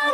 Hi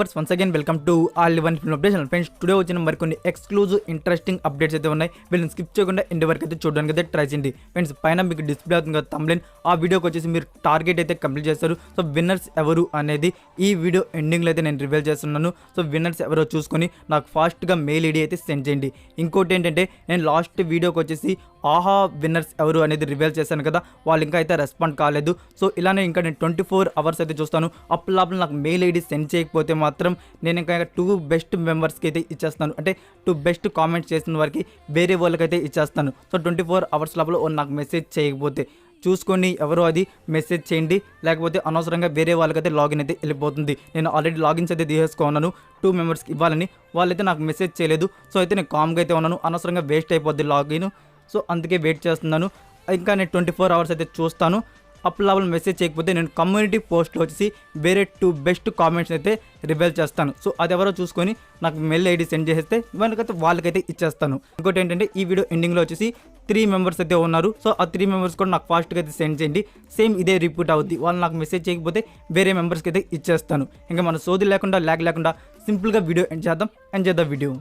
వర్స్ once again welcome to all one film updation friends. Today వచ్చిన మరికొన్ని exclusive interesting updates అయితే ఉన్నాయి. వీళ్ళని స్కిప్ చేయకుండా ఎండ్ వరకు అయితే చూడడానికి అయితే ట్రై చేయండి ఫ్రెండ్స్. పైన మీకు డిస్ప్లే అవుతుంది కదా థంబ్నెయిల్, ఆ వీడియోకి వచ్చేసి మీరు టార్గెట్ అయితే కంప్లీట్ చేస్తారు. సో విన్నర్స్ ఎవరు అనేది ఈ వీడియో ఎండింగ్లో అయితే నేను రివీల్ చేస్తున్నాను. సో విన్నర్స్ ఎవరో చూసుకొని నాకు ఫాస్ట్గా మెయిల్ ఐడి అయితే సెండ్ చేయండి. ఇంకోటి ఏంటంటే నేను లాస్ట్ వీడియోకి వచ్చేసి ఆహా విన్నర్స్ ఎవరు అనేది రివీల్ చేశాను కదా, వాళ్ళు ఇంకా అయితే రెస్పాండ్ కాలేదు. సో ఇలానే ఇంకా నేను 24 hours అయితే చూస్తాను. అప్పుడు నాకు మెయిల్ ఐడి సెండ్ చేయకపోతే మాత్రం నేను ఇంకా 2 బెస్ట్ మెంబర్స్కి అయితే ఇచ్చేస్తాను. అంటే 2 బెస్ట్ కామెంట్స్ చేసిన వారికి వేరే వాళ్ళకైతే ఇచ్చేస్తాను. సో 24 hours లోపల నాకు మెసేజ్ చేయకపోతే చూసుకొని ఎవరో అది మెసేజ్ చేయండి, లేకపోతే అనవసరంగా వేరే వాళ్ళకైతే లాగిన్ అయితే వెళ్ళిపోతుంది. నేను ఆల్రెడీ లాగిన్స్ అయితే తీసేసుకున్నాను 2 మెంబర్స్కి ఇవ్వాలని, వాళ్ళైతే నాకు మెసేజ్ చేయలేదు. సో అయితే నేను కామ్గా అయితే ఉన్నాను, అనవసరంగా వేస్ట్ అయిపోద్ది లాగిన్. సో అందుకే వెయిట్ చేస్తున్నాను. ఇంకా నేను 24 hours అయితే చూస్తాను. అప్పుడు మెసేజ్ చేయకపోతే నేను కమ్యూనిటీ పోస్ట్లో వచ్చేసి వేరే 2 బెస్ట్ కామెంట్స్ అయితే రివీల్ చేస్తాను. సో అది ఎవరో చూసుకొని నాకు మెయిల్ ఐడి సెండ్ చేస్తే వాళ్ళకైతే ఇచ్చేస్తాను. ఇంకోటి ఏంటంటే ఈ వీడియో ఎండింగ్లో వచ్చేసి 3 మెంబర్స్ అయితే ఉన్నారు. సో ఆ 3 మెంబర్స్ కూడా నాకు ఫాస్ట్గా అయితే సెండ్ చేయండి. సేమ్ ఇదే రిపీట్ అవుద్ది. వాళ్ళు నాకు మెసేజ్ చేయకపోతే వేరే మెంబర్స్కి అయితే ఇచ్చేస్తాను. ఇంకా మన సోది లేకుండా ల్యాగ్ లేకుండా సింపుల్గా వీడియో ఎండ్ చేద్దాం వీడియో.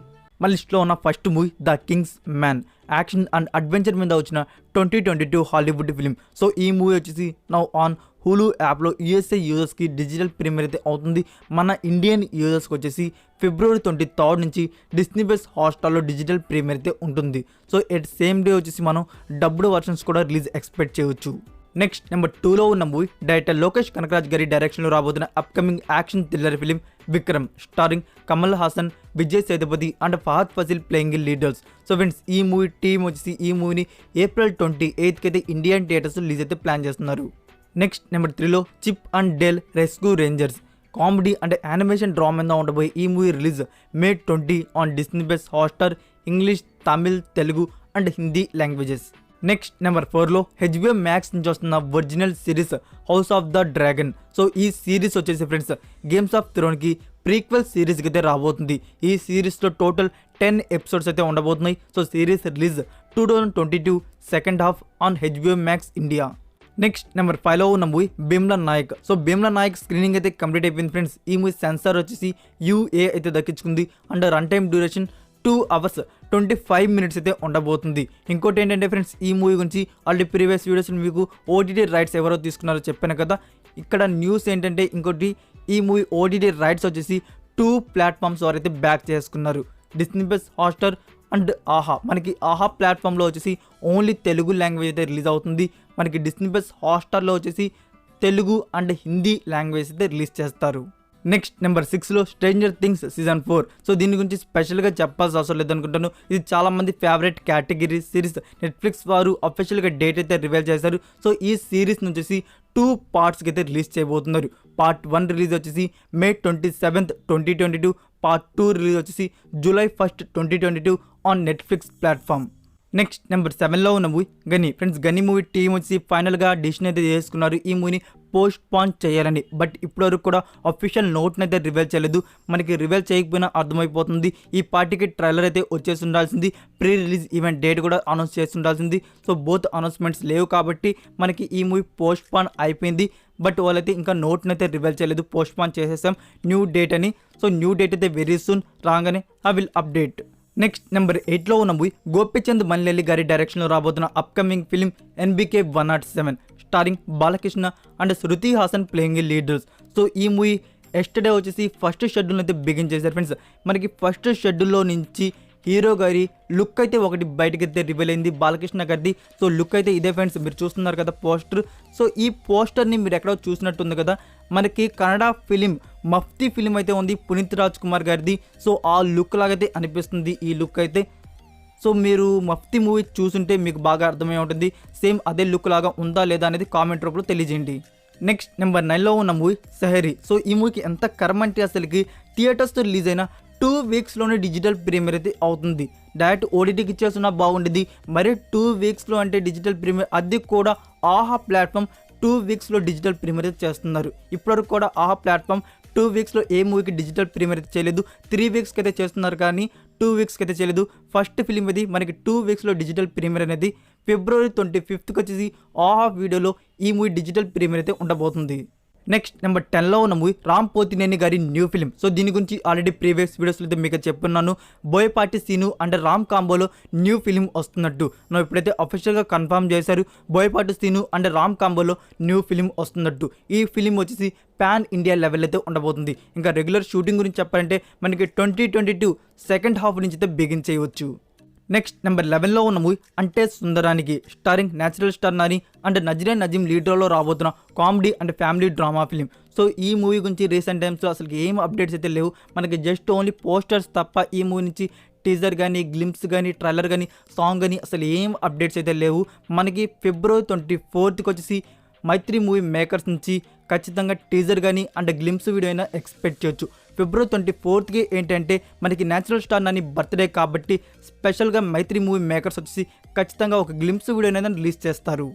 మన లిస్ట్లో ఉన్న first movie the Kings man, action and adventure మీద వచ్చిన 2022 హాలీవుడ్ ఫిలిం. సో ఈ మూవీ వచ్చేసి నౌ ఆన్ హులు యాప్లో యూఎస్ఏ యూజర్స్కి డిజిటల్ ప్రీమియర్ అయితే అవుతుంది. మన ఇండియన్ యూజర్స్కి వచ్చేసి February 23 నుంచి డిస్నీ ప్లస్ హాట్స్టార్లో డిజిటల్ ప్రీమియర్ అయితే ఉంటుంది. సో ఎట్ సేమ్ డే వచ్చేసి మనం డబ్బుడ్ వర్షన్స్ కూడా రిలీజ్ ఎక్స్పెక్ట్ చేయవచ్చు. నెక్స్ట్ నెంబర్ 2లో ఉన్న మూవీ డైరెక్టర్ లోకేష్ కనకరాజ్ గారి డైరెక్షన్లో రాబోతున్న upcoming action thriller film Vikram, starring Kamal Haasan, Vijay Sethupathi and Fahadh Faasil playing leaders. So friends ఈ మూవీ టీమ్ వచ్చేసి ఈ మూవీని April 28కి అయితే ఇండియన్ థియేటర్స్ రిలీజ్ అయితే ప్లాన్ చేస్తున్నారు. నెక్స్ట్ నెంబర్ 3లో chip and Dale rescue rangers, comedy and animation drama మీద ఉండబోయే ఈ movie release May 20 on Disney plus Hotstar, English, Tamil, Telugu and Hindi languages. Next number 4లో HBO Max నుంచి వస్తున్న original series house of the dragon. So ఈ series వచ్చేసి friends games of థ్రోన్కి prequel సిరీస్కి అయితే రాబోతుంది. ఈ సిరీస్లో టోటల్ 10 episodes అయితే ఉండబోతున్నాయి. So series release 2022 second half on HBO Max India. Next number 5లో ఉన్న movie Bheemla Nayak. So Bheemla Nayak screening అయితే కంప్లీట్ అయిపోయింది ఫ్రెండ్స్. ఈ మూవీ సెన్సార్ వచ్చేసి UA అయితే దక్కించుకుంది and run time duration 2 hours 25 minutes అయితే ఉండబోతుంది. ఇంకోటి ఏంటంటే ఫ్రెండ్స్ ఈ మూవీ గురించి ఆల్రెడీ ప్రీవియస్ వీడియోస్ మీకు OTT రైట్స్ ఎవరో తీసుకున్నారో చెప్పాను కదా. ఇక్కడ న్యూస్ ఏంటంటే ఇంకోటి ఈ మూవీ OTT రైట్స్ వచ్చేసి 2 platforms వారు అయితే బ్యాక్ చేసుకున్నారు, డిస్నీ ప్లస్ హాట్స్టార్ అండ్ ఆహా. మనకి ఆహా ప్లాట్ఫామ్లో వచ్చేసి ఓన్లీ తెలుగు లాంగ్వేజ్ అయితే రిలీజ్ అవుతుంది. మనకి డిస్నీ ప్లస్ హాట్స్టార్లో వచ్చేసి తెలుగు అండ్ హిందీ లాంగ్వేజ్ అయితే రిలీజ్ చేస్తారు. నెక్స్ట్ నెంబర్ 6లో స్ట్రేంజర్ థింగ్స్ సీజన్ 4. సో దీని గురించి స్పెషల్గా చెప్పాల్సిన అవసరం లేదనుకుంటాను. ఇది చాలామంది ఫేవరెట్ కేటగిరీ సిరీస్. నెట్ఫ్లిక్స్ వారు అఫీషియల్గా డేట్ అయితే రివీల్ చేశారు. సో ఈ సిరీస్ నుంచి వచ్చేసి 2 partsకి అయితే రిలీజ్ చేయబోతున్నారు. Part 1 రిలీజ్ వచ్చేసి May 27th 2022, Part 2 రిలీజ్ వచ్చేసి July 1st 2022 on Netflix platform. Next number 7లో ఉన్న మూవీ గని. ఫ్రెండ్స్ గని మూవీ టీమ్ వచ్చి ఫైనల్గా డిసిషన్ అయితే చేసుకున్నారు ఈ మూవీని పోస్ట్ పోన్ చేయాలని. బట్ ఇప్పటివరకు కూడా అఫీషియల్ నోట్ని అయితే రివీల్ చేయలేదు. మనకి రివీల్ చేయకపోయినా అర్థమైపోతుంది. ఈ పార్టీకి ట్రైలర్ అయితే వచ్చేసి ఉండాల్సింది, ప్రీ రిలీజ్ ఈవెంట్ డేట్ కూడా అనౌన్స్ చేసి ఉండాల్సింది. సో బోత్ అనౌన్స్మెంట్స్ లేవు కాబట్టి మనకి ఈ మూవీ పోస్ట్ పోన్ అయిపోయింది. బట్ వాళ్ళైతే ఇంకా నోట్ని అయితే రివీల్ చేయలేదు, పోస్ట్ పోన్ చేసేసాం న్యూ డేట్ అని. సో న్యూ డేట్ అయితే వెరీ సూన్ రాగానే I will update. Next number 8లో ఉన్న మూవీ గోపిచంద్ మల్లెల్లి గారి డైరెక్షన్లో రాబోతున్న upcoming film NBK 107, starring Balakrishna and Shruti Haasan playing leaders. So ఈ మూవీ ఎస్టర్డే వచ్చేసి ఫస్ట్ షెడ్యూల్ అయితే బిగిన్ చేశారు ఫ్రెండ్స్. మనకి ఫస్ట్ షెడ్యూల్లో నుంచి హీరో గారి లుక్ అయితే ఒకటి బయటకి అయితే రివీల్ అయింది, బాలకృష్ణ గారిది. సో లుక్ అయితే ఇదే ఫ్రెండ్స్, మీరు చూస్తున్నారు కదా పోస్టర్. సో ఈ పోస్టర్ని మీరు ఎక్కడో చూసినట్టుంది కదా. మనకి కన్నడ ఫిలిం మఫ్తీ ఫిలిం అయితే ఉంది పునీత్ రాజ్ కుమార్ గారిది. సో ఆ లుక్ లాగైతే అనిపిస్తుంది ఈ లుక్ అయితే. సో మీరు మఫ్తీ మూవీ చూసుంటే మీకు బాగా అర్థమై ఉంటుంది. సేమ్ అదే లుక్ లాగా ఉందా లేదా అనేది కామెంట్ రూపంలో తెలియజేయండి. నెక్స్ట్ నెంబర్ 9లో ఉన్న మూవీ సెహరీ. సో ఈ మూవీకి ఎంత కర్మ అంటే అసలుకి థియేటర్స్తో రిలీజ్ అయిన 2 weeksలోనే డిజిటల్ ప్రీమియర్ అయితే అవుతుంది. డైరెక్ట్ OTTకి ఇచ్చేస్తున్నా బాగుండేది, మరి 2 weeksలో అంటే డిజిటల్ ప్రీమియర్, అది కూడా ఆహా ప్లాట్ఫామ్ 2 weeksలో డిజిటల్ ప్రీమియర్ చేస్తున్నారు. ఇప్పటివరకు కూడా ఆహా ప్లాట్ఫామ్ 2 వీక్స్లో ఏ మూవీకి డిజిటల్ ప్రీమియర్ అయితే చేయలేదు. 3 వీక్స్కి అయితే చేస్తున్నారు కానీ 2 వీక్స్కి అయితే చేయలేదు. ఫస్ట్ ఫిలిం ఇది మనకి 2 వీక్స్లో డిజిటల్ ప్రీమియర్ అనేది February 25th వచ్చేసి ఆహా వీడియోలో ఈ మూవీ డిజిటల్ ప్రీమియర్ అయితే ఉండబోతుంది. నెక్స్ట్ నెంబర్ 10లో ఉన్న మూవీ రామ్ పోతినేని గారి న్యూ ఫిలిం. సో దీని గురించి ఆల్రెడీ ప్రీవియస్ వీడియోస్లో అయితే మీకు చెప్పున్నాను. బోయపాటి సీను అండ్ రామ్ కాంబోలో న్యూ ఫిలిం వస్తున్నట్టు నా ఇప్పుడైతే అఫీషియల్గా కన్ఫర్మ్ చేశారు. బోయపాటి సీను అండ్ రామ్ కాంబోలో న్యూ ఫిలిం వస్తున్నట్టు. ఈ ఫిలిం వచ్చేసి పాన్ ఇండియా లెవెల్ అయితే ఉండబోతుంది. ఇంకా రెగ్యులర్ షూటింగ్ గురించి చెప్పాలంటే మనకి 2022 సెకండ్ హాఫ్ నుంచి అయితే బిగిన్ చేయవచ్చు. నెక్స్ట్ నెంబర్ 11లో ఉన్న movie Ante Sundaraniki starring natural star Nani and Nazriya Nazim lead రోల్లో రాబోతున్న comedy and family drama film. So ఈ మూవీ గురించి రీసెంట్ టైమ్స్లో అసలు ఏం అప్డేట్స్ అయితే లేవు. మనకి జస్ట్ ఓన్లీ పోస్టర్స్ తప్ప ఈ మూవీ నుంచి టీజర్ కానీ గ్లింప్స్ కానీ ట్రైలర్ కానీ సాంగ్ కానీ అసలు ఏం అప్డేట్స్ అయితే లేవు. మనకి February 24th వచ్చేసి మైత్రి మూవీ మేకర్స్ నుంచి ఖచ్చితంగా టీజర్ కానీ అండ్ గ్లింప్స్ వీడియో అయినా ఎక్స్పెక్ట్ చేయొచ్చు. February 24th ఏంటంటే మనకి న్యాచురల్ స్టార్ నాని బర్త్డే కాబట్టి స్పెషల్గా మైత్రి మూవీ మేకర్స్ వచ్చేసి ఖచ్చితంగా ఒక గ్లింప్స్ వీడియో అనేది రిలీజ్ చేస్తారు.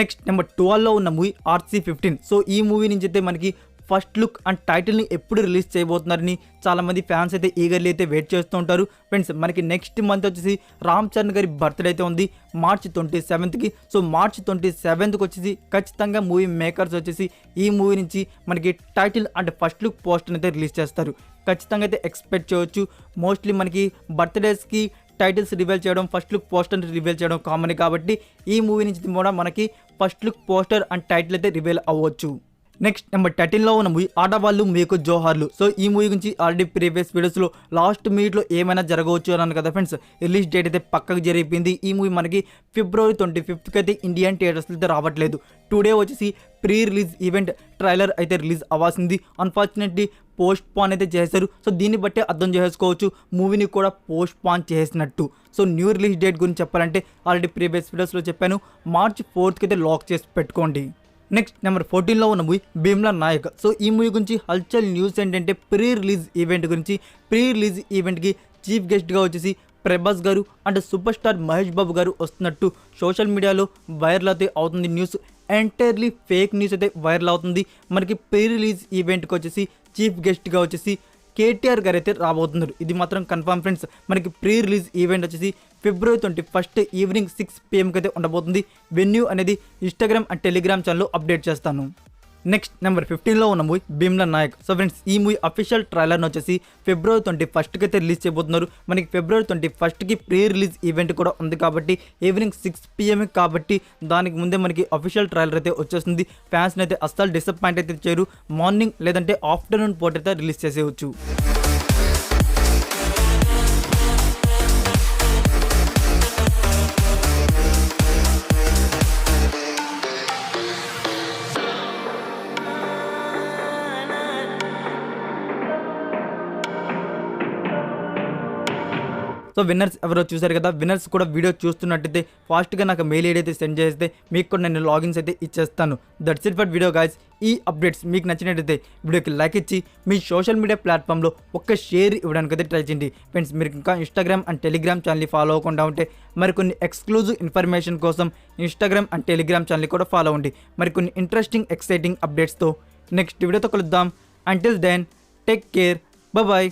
నెక్స్ట్ నెంబర్ 12లో ఉన్న మూవీ RC-15. సో ఈ మూవీ నుంచి అయితే మనకి ఫస్ట్ లుక్ అండ్ టైటిల్ని ఎప్పుడు రిలీజ్ చేయబోతున్నారని చాలామంది ఫ్యాన్స్ అయితే ఈగర్లీ అయితే వెయిట్ చేస్తూ ఉంటారు. ఫ్రెండ్స్ మనకి నెక్స్ట్ మంత్ వచ్చేసి రామ్ చరణ్ గారి బర్త్డే అయితే ఉంది March 27th. So March 27th వచ్చేసి ఖచ్చితంగా మూవీ మేకర్స్ వచ్చేసి ఈ మూవీ నుంచి మనకి title and first look poster అయితే రిలీజ్ చేస్తారు. ఖచ్చితంగా అయితే ఎక్స్పెక్ట్ చేయవచ్చు. మోస్ట్లీ మనకి బర్త్డేస్కి టైటిల్స్ రివీల్ చేయడం ఫస్ట్ లుక్ పోస్టర్ రివీల్ చేయడం కామన్ కాబట్టి ఈ మూవీ నుంచి కూడా మనకి first look poster and title అయితే రివీల్ అవ్వచ్చు. నెక్స్ట్ నెంబర్ 13లో ఉన్న మూవీ ఆడవాళ్ళు మీకు జోహార్లు. సో ఈ మూవీ గురించి ఆల్రెడీ ప్రీవియస్ వీడియోస్లో లాస్ట్ మినిట్లో ఏమైనా జరగవచ్చు అన్నాను కదా ఫ్రెండ్స్. రిలీజ్ డేట్ అయితే పక్కకు జరిగిపోయింది. ఈ మూవీ మనకి February 25th అయితే ఇండియన్ థియేటర్స్లో అయితే రావట్లేదు. టుడే వచ్చేసి ప్రీ రిలీజ్ ఈవెంట్ ట్రైలర్ అయితే రిలీజ్ అవ్వాల్సింది. అన్ఫార్చునేట్లీ పోస్ట్ పోన్ అయితే చేశారు. సో దీన్ని బట్టే అర్థం చేసుకోవచ్చు మూవీని కూడా పోస్ట్ పోన్ చేసినట్టు. సో న్యూ రిలీజ్ డేట్ గురించి చెప్పాలంటే ఆల్రెడీ ప్రీవియస్ వీడియోస్లో చెప్పాను. March 4th అయితే లాక్ చేసి పెట్టుకోండి. నెక్స్ట్ నెంబర్ 14లో ఉన్న మూవీ భీమ్లా నాయక్. సో ఈ మూవీ గురించి హల్చల్ న్యూస్ ఏంటంటే ప్రీ రిలీజ్ ఈవెంట్ గురించి. ప్రీ రిలీజ్ ఈవెంట్కి చీఫ్ గెస్ట్గా వచ్చేసి ప్రభాస్ గారు and super star Mahesh Babu గారు వస్తున్నట్టు సోషల్ మీడియాలో వైరల్ అయితే అవుతుంది న్యూస్. ఎంటైర్లీ ఫేక్ న్యూస్ అయితే వైరల్ అవుతుంది. మనకి ప్రీ రిలీజ్ ఈవెంట్కి వచ్చేసి చీఫ్ గెస్ట్గా వచ్చేసి KTR గారు అయితే రాబోతున్నారు. ఇది మాత్రం కన్ఫర్మ్ ఫ్రెండ్స్. మనకి ప్రీ రిలీజ్ ఈవెంట్ వచ్చేసి February 21st ఈవినింగ్ 6 PM అయితే ఉండబోతుంది. వెన్యూ అనేది ఇన్స్టాగ్రామ్ అండ్ టెలిగ్రామ్ ఛానల్లో అప్డేట్ చేస్తాను. నెక్స్ట్ నెంబర్ 15లో ఉన్న movie Bheemla Nayak. So friends ఈ మూవీ అఫీషియల్ ట్రైలర్ని వచ్చేసి February 21st అయితే రిలీజ్ చేయబోతున్నారు. మనకి February 21st pre release event కూడా ఉంది కాబట్టి ఈవినింగ్ 6 PM కాబట్టి దానికి ముందే మనకి అఫీషియల్ ట్రైలర్ అయితే వచ్చేస్తుంది. ఫ్యాన్స్ని అయితే అస్సలు డిసప్పాయింట్ అయితే చేయరు. మార్నింగ్ లేదంటే ఆఫ్టర్నూన్ పూట అయితే రిలీజ్ చేసేయచ్చు. సో విన్నర్స్ ఎవరో చూసారు కదా. విన్నర్స్ కూడా వీడియో చూస్తున్నట్టయితే ఫాస్ట్గా నాకు మెయిల్ ఐడి అయితే సెండ్ చేస్తే మీకు కూడా నేను లాగిన్స్ అయితే ఇచ్చేస్తాను. That's it for video guys. ఈ అప్డేట్స్ మీకు నచ్చినట్టయితే వీడియోకి లైక్ ఇచ్చి మీ సోషల్ మీడియా ప్లాట్ఫామ్లో ఒక్క షేర్ ఇవ్వడానికి అయితే ట్రై చేయండి. ఫ్రెండ్స్ మీరు ఇంకా ఇన్స్టాగ్రామ్ అండ్ టెలిగ్రామ్ ఛానల్ని ఫాలో అవ్వకుండా ఉంటే మరికొన్ని ఎక్స్క్లూజివ్ ఇన్ఫర్మేషన్ కోసం ఇన్స్టాగ్రామ్ అండ్ టెలిగ్రామ్ ఛానల్ని కూడా ఫాలో అవ్వండి. మరికొన్ని ఇంట్రెస్టింగ్ ఎక్సైటింగ్ అప్డేట్స్తో నెక్స్ట్ వీడియోతో కలుద్దాం. Until then take care. Bye.